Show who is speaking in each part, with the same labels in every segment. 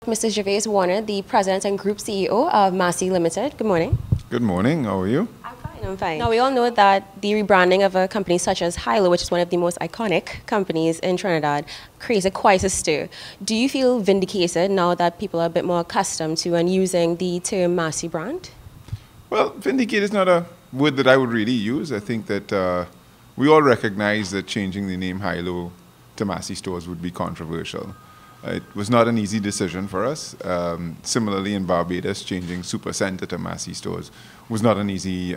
Speaker 1: Mr. Gervase Warner, the President and Group CEO of Massy Limited. Good morning.
Speaker 2: Good morning. How are you?
Speaker 1: I'm fine, I'm fine. Now, we all know that the rebranding of a company such as Hilo, which is one of the most iconic companies in Trinidad, creates quite a stir. Do you feel vindicated now that people are a bit more accustomed to and using the term Massy brand?
Speaker 2: Well, vindicate is not a word that I would really use. I think that we all recognize that changing the name Hilo to Massy Stores would be controversial. It was not an easy decision for us. Similarly, in Barbados, changing Super Center to Massy Stores was not an easy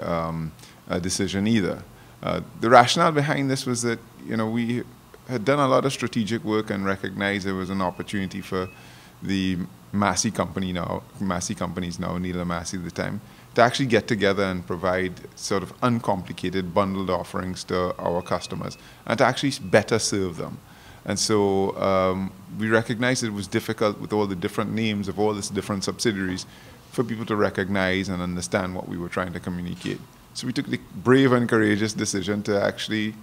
Speaker 2: decision either. The rationale behind this was that we had done a lot of strategic work and recognized there was an opportunity for the Massy companies now, Neil and Massy at the time, to actually get together and provide sort of uncomplicated bundled offerings to our customers and to actually better serve them. And so we recognized it was difficult with all the different names of all these different subsidiaries for people to recognize and understand what we were trying to communicate. So we took the brave and courageous decision to actually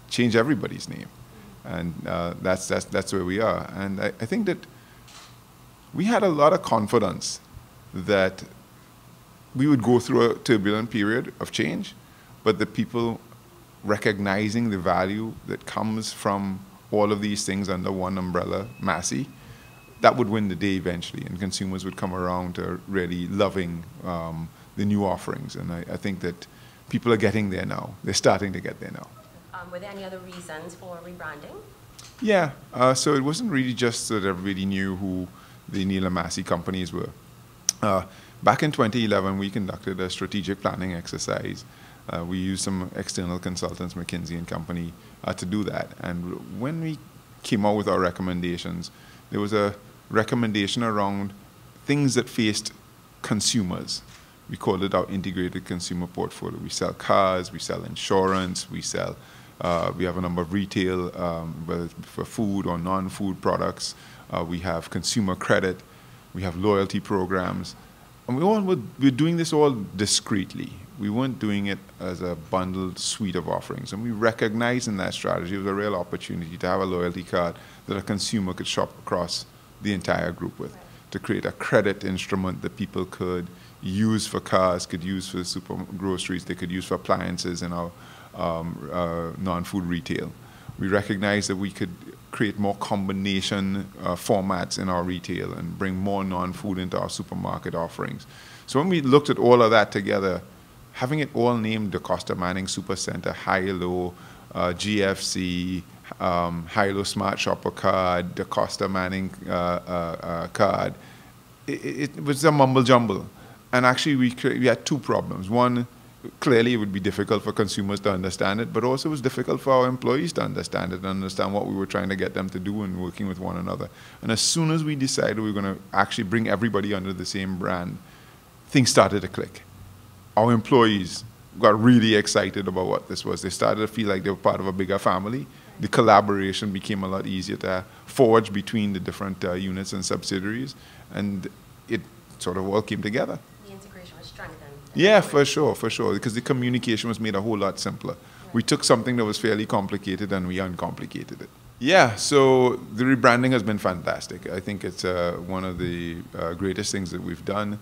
Speaker 2: change everybody's name. And that's where we are. And I think that we had a lot of confidence that we would go through a turbulent period of change, but the people recognizing the value that comes from all of these things under one umbrella, Massy, that would win the day eventually, and consumers would come around to really loving the new offerings. And I think that people are getting there now. They're starting to get there now.
Speaker 1: Were there any other reasons for rebranding?
Speaker 2: Yeah, so it wasn't really just that everybody knew who the Neil and Massy companies were. Back in 2011, we conducted a strategic planning exercise. We used some external consultants, McKinsey and Company, to do that. And when we came out with our recommendations, there was a recommendation around things that faced consumers. We called it our integrated consumer portfolio. We sell cars, we sell insurance, we have a number of retail, whether it's for food or non-food products. We have consumer credit, we have loyalty programs. And we're doing this all discreetly. We weren't doing it as a bundled suite of offerings. And we recognized in that strategy it was a real opportunity to have a loyalty card that a consumer could shop across the entire group with, to create a credit instrument that people could use for cars, could use for super groceries, they could use for appliances in our non-food retail. We recognized that we could create more combination formats in our retail and bring more non-food into our supermarket offerings. So when we looked at all of that together, having it all named the Costa Manning Super Center, Hilo, GFC, Hilo Smart Shopper card, the Costa Manning card, it was a mumble jumble. And actually we had two problems. One, clearly it would be difficult for consumers to understand it, but also it was difficult for our employees to understand it and understand what we were trying to get them to do and working with one another. And as soon as we decided we were going to actually bring everybody under the same brand, things started to click. Our employees got really excited about what this was. They started to feel like they were part of a bigger family. The collaboration became a lot easier to forge between the different units and subsidiaries, and it sort of all came together.
Speaker 1: The integration was strengthened.
Speaker 2: Yeah, for sure, because the communication was made a whole lot simpler. Right. We took something that was fairly complicated and we uncomplicated it. Yeah, so the rebranding has been fantastic. I think it's one of the greatest things that we've done,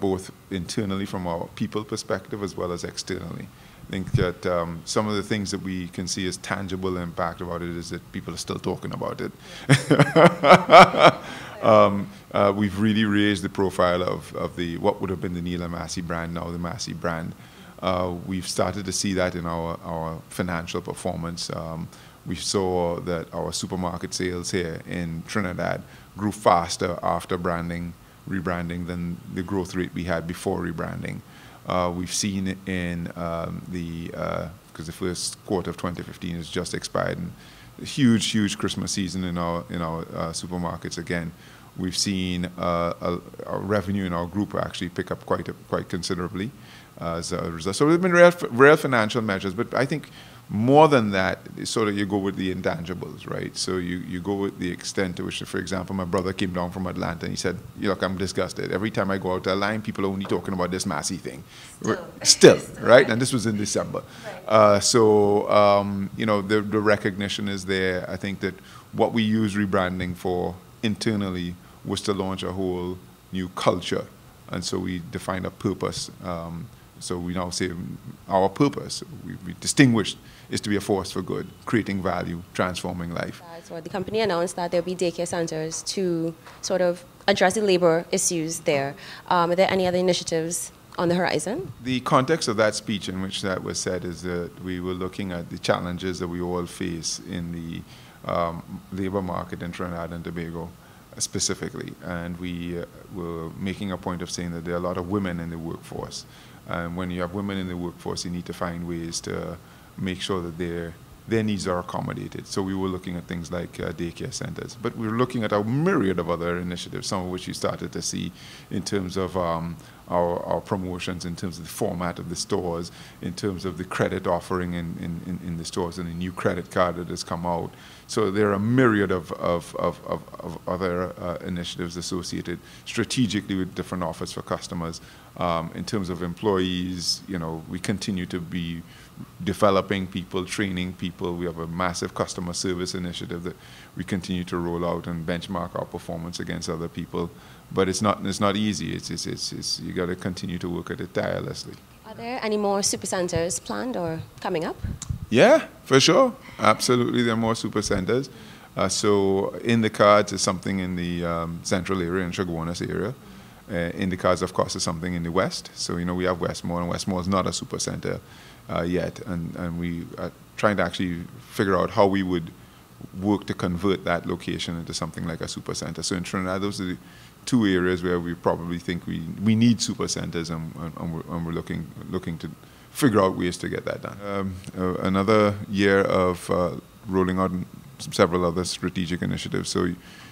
Speaker 2: both internally from our people perspective as well as externally. I think that some of the things that we can see as tangible impact about it is that people are still talking about it. We've really raised the profile of what would have been the Neil and Massy brand, now the Massy brand. We've started to see that in our financial performance. We saw that our supermarket sales here in Trinidad grew faster after rebranding than the growth rate we had before rebranding. We've seen in because the first quarter of 2015 has just expired, and a huge Christmas season in our supermarkets again. We've seen our revenue in our group actually pick up quite considerably as a result. So there have been real financial measures, but I think more than that, sort of you go with the intangibles, right? So you go with the extent to which, for example, my brother came down from Atlanta and he said, look, I'm disgusted. Every time I go out to a line, people are only talking about this Massy thing. Still, right? And this was in December. Right. The recognition is there. I think that what we use rebranding for internally was to launch a whole new culture. And so we defined a purpose. So we now say our purpose, we distinguished, is to be a force for good, creating value, transforming life.
Speaker 1: So the company announced that there'll be daycare centers to sort of address the labor issues there. Are there any other initiatives on the horizon?
Speaker 2: The context of that speech in which that was said is that we were looking at the challenges that we all face in the labor market in Trinidad and Tobago specifically. And we were making a point of saying that there are a lot of women in the workforce. And when you have women in the workforce, you need to find ways to make sure that their needs are accommodated. So we were looking at things like daycare centers. But we were looking at a myriad of other initiatives, some of which you started to see in terms of our promotions, in terms of the format of the stores, in terms of the credit offering in the stores, and the new credit card that has come out. So there are a myriad of other initiatives associated strategically with different offers for customers. In terms of employees, we continue to be developing people, training people. We have a massive customer service initiative that we continue to roll out and benchmark our performance against other people. But it's not easy. It's you got to continue to work at it tirelessly.
Speaker 1: Are there any more super centers planned or coming up?
Speaker 2: Yeah, for sure. Absolutely, there are more super centers. So in the cards is something in the central area, in Chaguanas area. In the cards, of course, is something in the west. So, we have Westmore, and Westmore is not a super center yet. And we are trying to actually figure out how we would work to convert that location into something like a super center. So in Trinidad, those are the two areas where we probably think we need super centers, and we're looking to figure out ways to get that done. Another year of rolling out several other strategic initiatives. So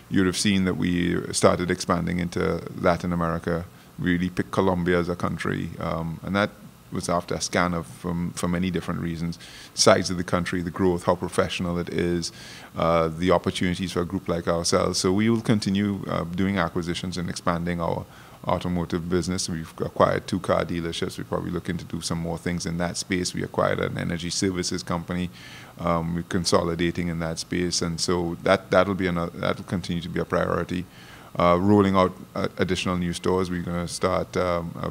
Speaker 2: you'd have seen that we started expanding into Latin America, really picked Colombia as a country, and that was after a scan of for many different reasons: size of the country, the growth, how professional it is, the opportunities for a group like ourselves. So we will continue doing acquisitions and expanding our automotive business. We've acquired 2 car dealerships. We're probably looking to do some more things in that space. We acquired an energy services company. We're consolidating in that space, and so that'll continue to be a priority. Rolling out additional new stores. We're going to start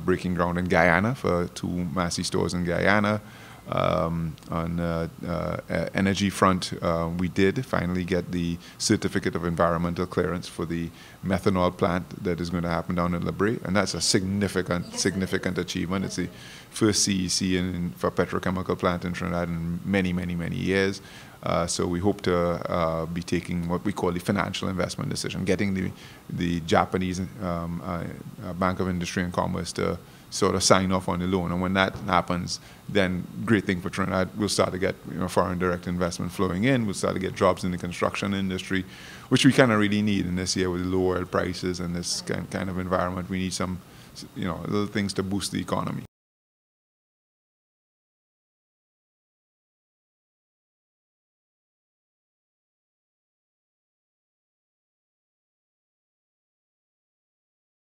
Speaker 2: breaking ground in Guyana for 2 Massy stores in Guyana. On energy front, we did finally get the certificate of environmental clearance for the methanol plant that is going to happen down in Libre, and that's a significant achievement. It's the first CEC for a petrochemical plant in Trinidad in many years. So we hope to be taking what we call the financial investment decision, getting the Japanese Bank of Industry and Commerce to sort of sign off on the loan. And when that happens, then great thing for Trinidad. We'll start to get foreign direct investment flowing in. We'll start to get jobs in the construction industry, which we kind of really need in this year with low oil prices and this kind of environment. We need some little things to boost the economy.